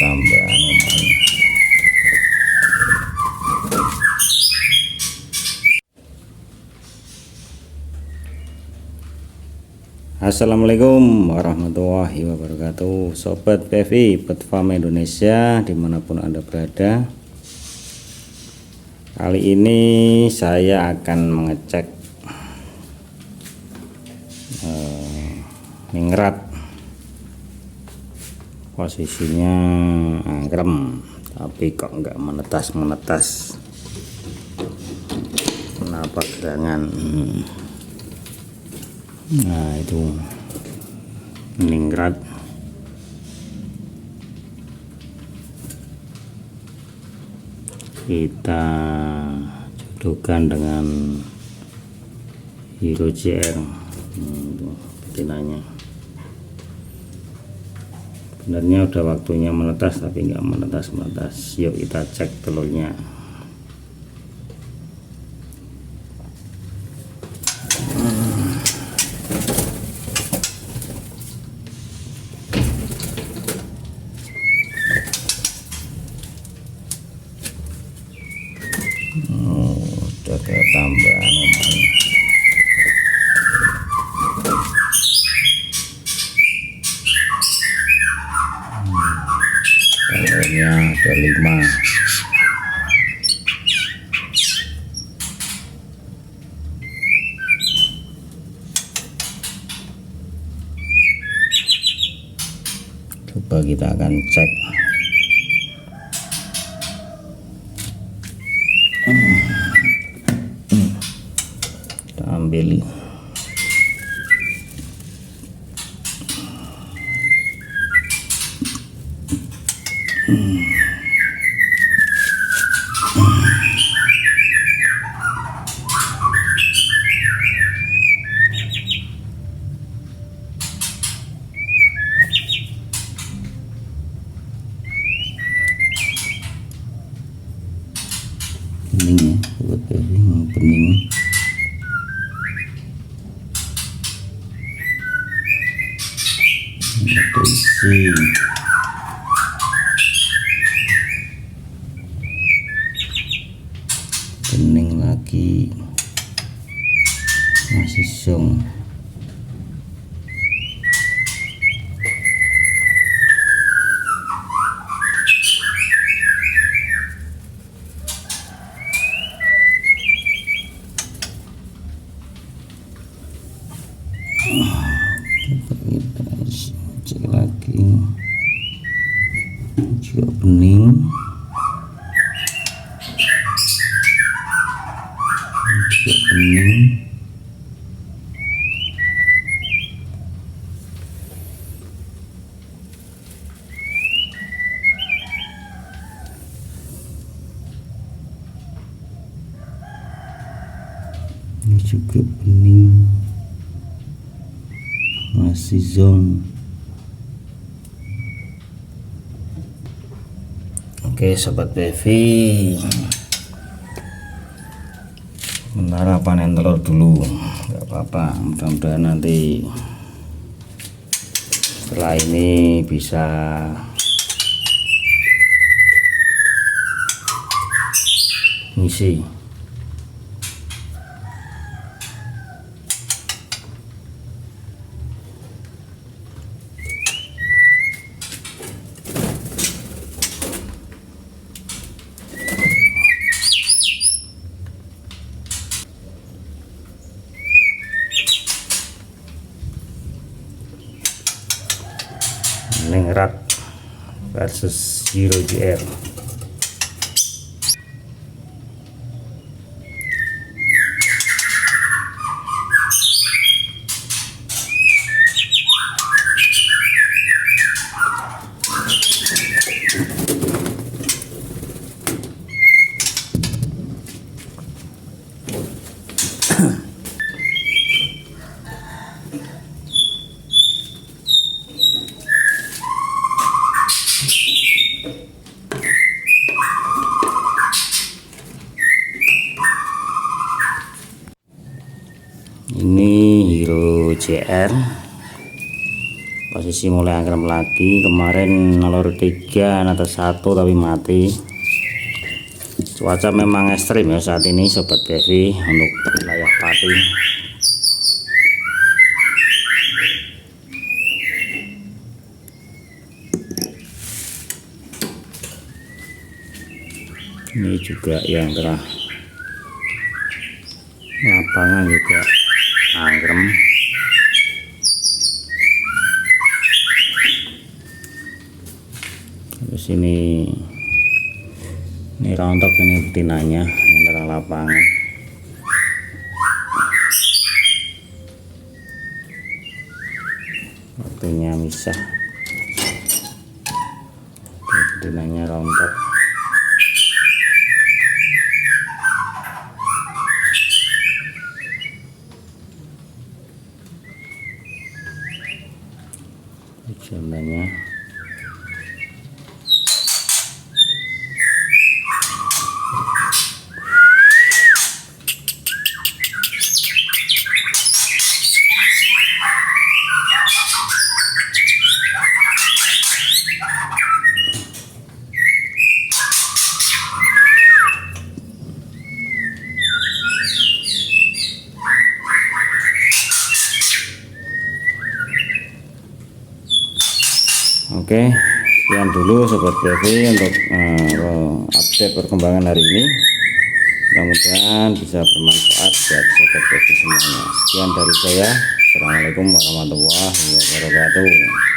tambahan. Assalamualaikum warahmatullahi wabarakatuh, Sobat PV Pet Farm Indonesia dimanapun Anda berada. Kali ini saya akan mengecek ningrat. Posisinya angkrem tapi kok enggak menetas. Kenapa gerangan? Nah, itu ningrat. Kita jodohkan dengan Hero JR. Betinanya sebenarnya udah waktunya menetas tapi nggak menetas. Yuk kita cek telurnya. Udah kayak tambahan. Telurnya ada 5. Coba kita akan cek. Kita ambil. Bening ya, buat bening. Ada isi. Bening lagi, masih zong. Kita cek lagi, juga bening, ini juga bening, masih zong. Oke Sobat PV, sementara panen telur dulu, nggak apa-apa. Mudah-mudahan nanti setelah ini bisa ngisi. Ningrat versus Hero JR. Ini Hero JR posisi mulai angkrem lagi. Kemarin nalur 3 atas 1 tapi mati. Cuaca memang ekstrim ya saat ini sobat PV untuk wilayah Pati. Ini juga yang telah lapangan juga angkrem. Terus ini rontok, ini betinanya yang telah lapangan. Waktunya misah, betinanya rontok. Jambannya oke. Sekian dulu sobat PV untuk update perkembangan hari ini. Mudah-mudahan bisa bermanfaat buat sobat PV semuanya. Sekian dari saya. Assalamualaikum warahmatullahi wabarakatuh.